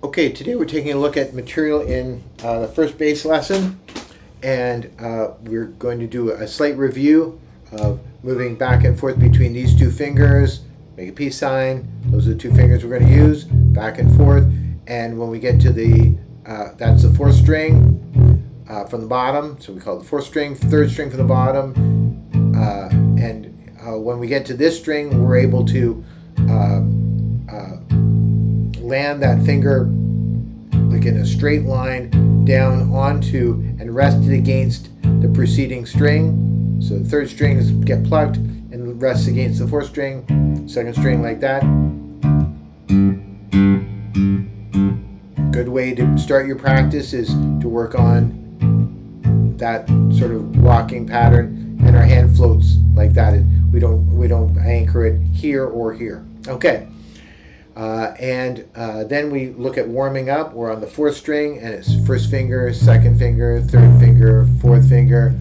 Okay, today we're taking a look at material in the first bass lesson, and we're going to do a slight review of moving back and forth between these two fingers. Make a peace sign. Those are the two fingers we're going to use, back and forth. And when we get to the, that's the fourth string from the bottom, so we call it the fourth string, third string from the bottom. When we get to this string, we're able to land that finger like in a straight line down onto and rest it against the preceding string. So the third string is get plucked and rests against the fourth string, second string like that. Good way to start your practice is to work on that sort of rocking pattern, and our hand floats like that. We don't anchor it here or here. Okay. Then we look at warming up. We're on the fourth string, and it's first finger, second finger, third finger, fourth finger,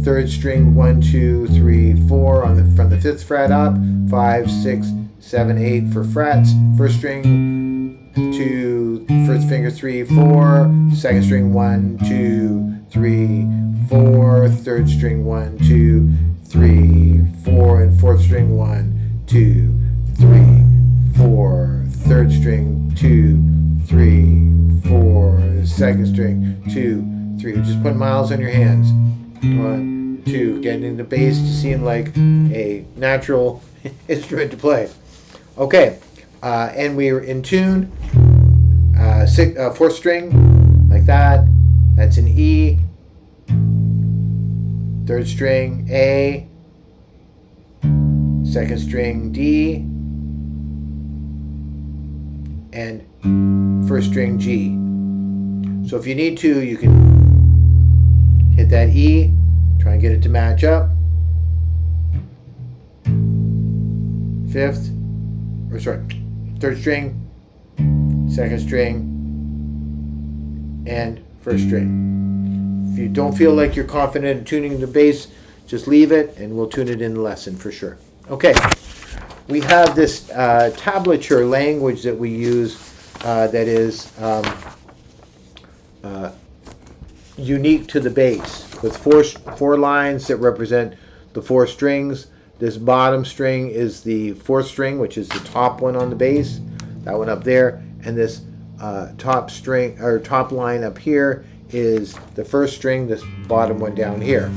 third string, 1, 2, 3, 4 from the fifth fret up, 5, 6, 7, 8 for frets. First string, 2, first finger, 3, 4, second string, 1, 2, 3, 4, third string, 1, 2, 3, 4, and fourth string, 1, 2, 3, 4, third string, 2, 3, 4, second string, 2, 3. Just put miles on your hands. 1, 2, getting the bass to seem like a natural instrument to play. Okay, and we're in tune. Fourth string, like that. That's an E. Third string, A. Second string, D. And first string, G. So if you need to, you can hit that E, try and get it to match up. Third string, second string, and first string. If you don't feel like you're confident in tuning the bass, just leave it and we'll tune it in the lesson for sure. Okay. We have this tablature language that we use that is unique to the bass, with four lines that represent the four strings. This bottom string is the fourth string, which is the top one on the bass, that one up there, and this top string or top line up here is the first string, this bottom one down here.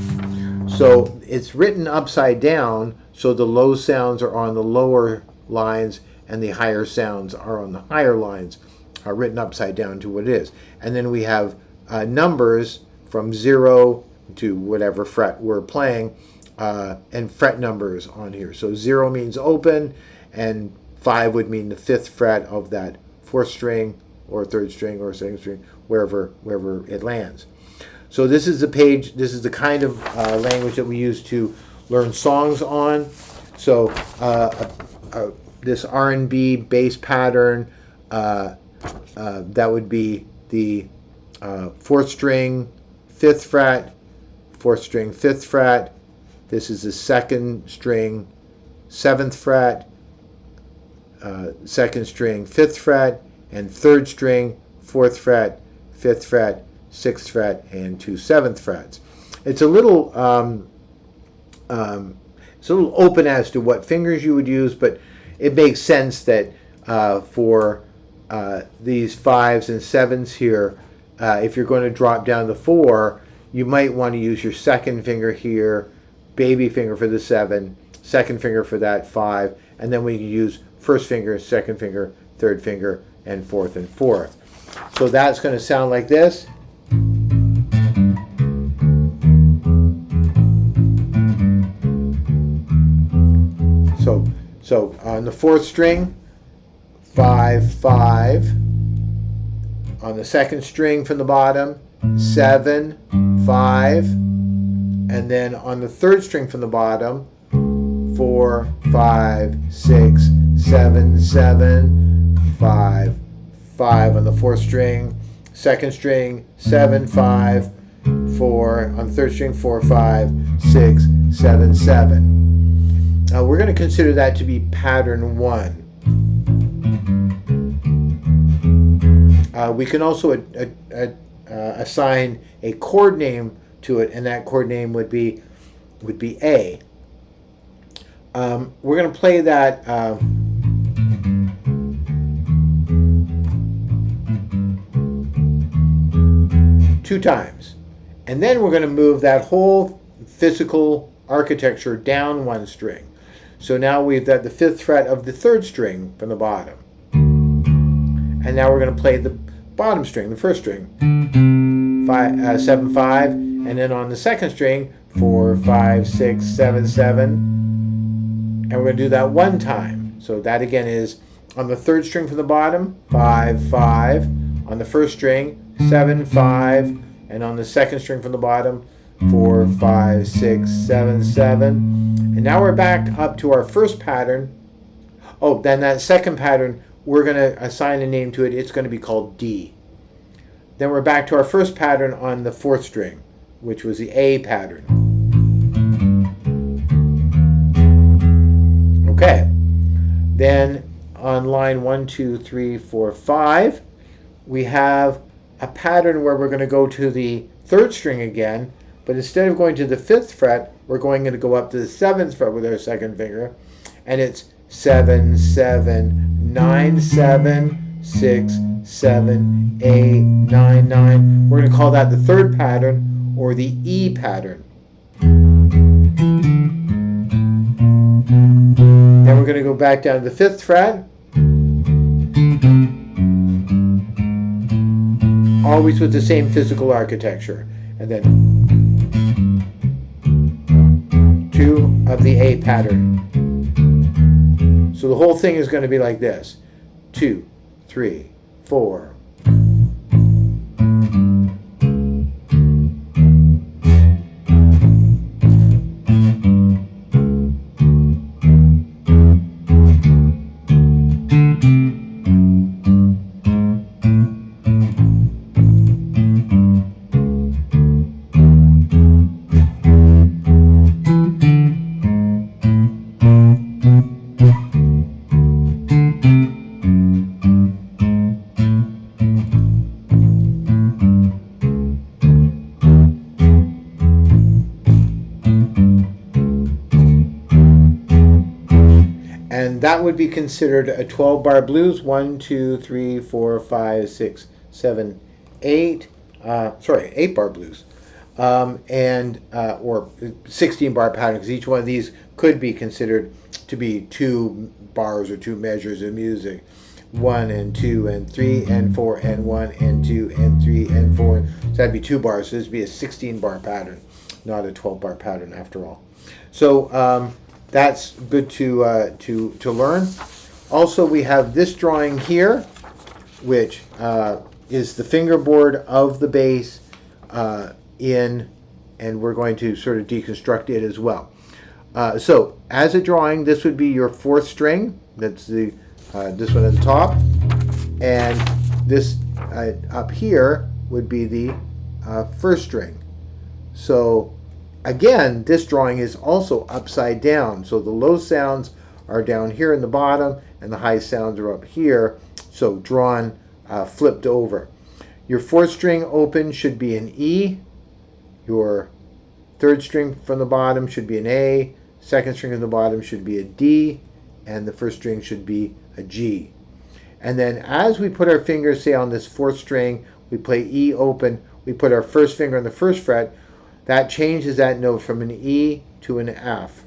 So it's written upside down, so the low sounds are on the lower lines and the higher sounds are on the higher lines, are written upside down to what it is. And then we have numbers from 0 to whatever fret we're playing, and fret numbers on here. So 0 means open, and 5 would mean the fifth fret of that fourth string or third string or second string, wherever it lands. So this is the page, this is the kind of language that we use to learn songs on. So this R&B bass pattern, that would be the fourth string, fifth fret, fourth string, fifth fret. This is the second string, seventh fret, second string, fifth fret, and third string, fourth fret, fifth fret, sixth fret, and 2 seventh frets. It's a little open as to what fingers you would use, but it makes sense that for these 5s and 7s here, if you're going to drop down the 4, you might want to use your second finger here, baby finger for the 7, second finger for that 5, and then we can use first finger, second finger, third finger, and fourth and fourth. So that's going to sound like this. So on the fourth string, 5, 5. On the second string from the bottom, 7, 5. And then on the third string from the bottom, 4, 5, 6, 7, 7, 5, 5 on the fourth string, second string, 7, 5, 4, on the third string, 4, 5, 6, 7, 7. We're going to consider that to be pattern 1. We can also assign a chord name to it, and that chord name would be A. We're going to play that two times, and then we're going to move that whole physical architecture down one string. So now we've got the 5th fret of the 3rd string from the bottom, and now we're going to play the bottom string, the 1st string, 7 5, and then on the 2nd string 4 5 6 7 7, and we're going to do that one time. So that again is on the 3rd string from the bottom 5 5, on the 1st string 7 5, and on the 2nd string from the bottom 4 5 6 7 7, and now we're back up to our first pattern. Oh, then that second pattern, we're going to assign a name to it. It's going to be called D. Then we're back to our first pattern on the 4th string, which was the A pattern. Okay. Then on line 1 2 3 4 5, we have a pattern where we're going to go to the 3rd string again, but instead of going to the 5th fret, we're going to go up to the 7th fret with our 2nd finger, and it's 7 7 9 7 6 7 8 9 9. We're going to call that the 3rd pattern, or the E pattern. Then we're going to go back down to the 5th fret, always with the same physical architecture, and then 2 of the A pattern. So the whole thing is going to be like this: 2 3 4. And that would be considered a 12-bar blues. 1 2 3 4 5 6 7 8. 8-bar blues, or 16-bar pattern, because each one of these could be considered to be 2 bars or 2 measures of music. 1 and 2 and 3 and 4 and 1 and 2 and 3 and 4. So that'd be 2 bars. So this would be a 16-bar pattern, not a 12-bar pattern after all. So that's good to learn. Also, we have this drawing here, which is the fingerboard of the bass and we're going to sort of deconstruct it as well. So as a drawing, this would be your 4th string. That's the this one at the top, and this up here would be the 1st string. So again, this drawing is also upside down. So the low sounds are down here in the bottom, and the high sounds are up here. So drawn, flipped over. Your 4th string open should be an E. Your 3rd string from the bottom should be an A. 2nd string from the bottom should be a D, and the 1st string should be a G. And then as we put our fingers, say on this 4th string, we play E open. We put our 1st finger on the 1st fret. That changes that note from an E to an F.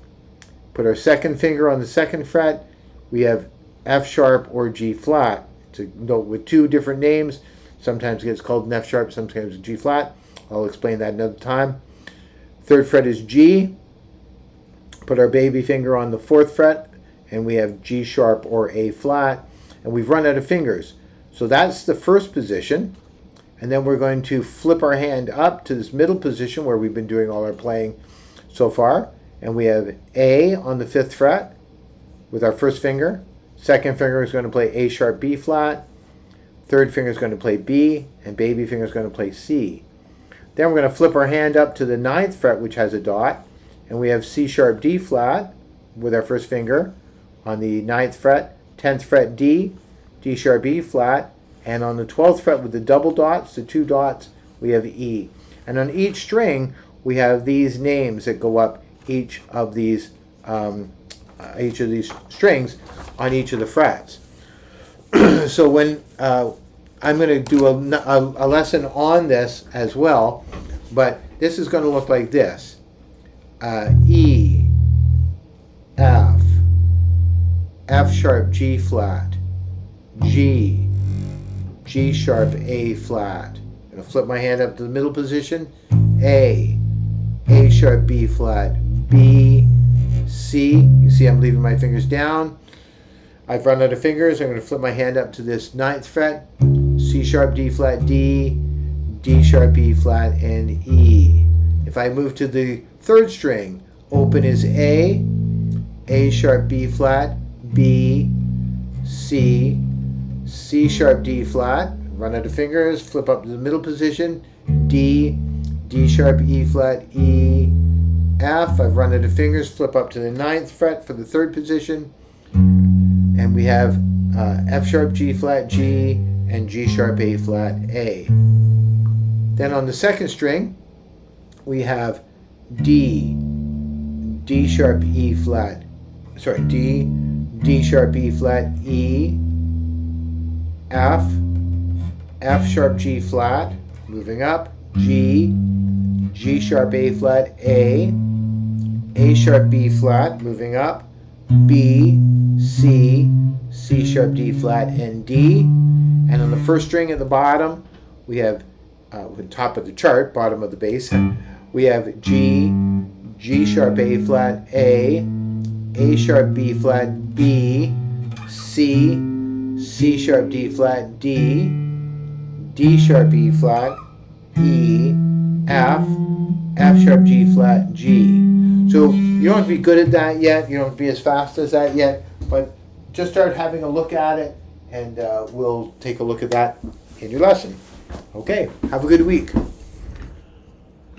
Put our 2nd finger on the 2nd fret. We have F sharp or G flat. It's a note with 2 different names. Sometimes it gets called an F sharp, sometimes a G flat. I'll explain that another time. 3rd fret is G. Put our baby finger on the 4th fret, and we have G sharp or A flat. And we've run out of fingers. So that's the first position. And then we're going to flip our hand up to this middle position where we've been doing all our playing so far. And we have A on the 5th fret with our 1st finger. 2nd finger is going to play A sharp B flat. 3rd finger is going to play B, and baby finger is going to play C. Then we're going to flip our hand up to the 9th fret, which has a dot. And we have C sharp D flat with our 1st finger on the 9th fret. 10th fret D, D sharp E flat, And on the 12th fret with the double dots, the 2 dots, we have E. And on each string, we have these names that go up each of these strings on each of the frets. So when I'm going to do a lesson on this as well, but this is going to look like this. E, F, F sharp, G flat, G, G sharp, A flat. I'm going to flip my hand up to the middle position. A sharp, B flat, B, C. You see I'm leaving my fingers down. I've run out of fingers. I'm going to flip my hand up to this 9th fret. C sharp, D flat, D, D sharp, E flat, and E. If I move to the 3rd string, open is A sharp, B flat, B, C, C sharp, D flat. Run out of fingers. Flip up to the middle position. D, D sharp, E flat, E, F. I've run out of fingers. Flip up to the 9th fret for the 3rd position. And we have F sharp, G flat, G, and G sharp, A flat, A. Then on the 2nd string, we have D, D sharp, E flat, D, D sharp, E flat, E, F, F sharp, G flat, moving up, G, G sharp, A flat, A sharp, B flat, moving up, B, C, C sharp, D flat, and D. And on the 1st string at the bottom, we have, top of the chart, bottom of the bass, we have G, G sharp, A flat, A sharp, B flat, B, C, C sharp, D flat, D, D sharp, E flat, E, F, F sharp, G flat, G. So you don't have to be good at that yet. You don't have to be as fast as that yet. But just start having a look at it, and we'll take a look at that in your lesson. Okay, have a good week.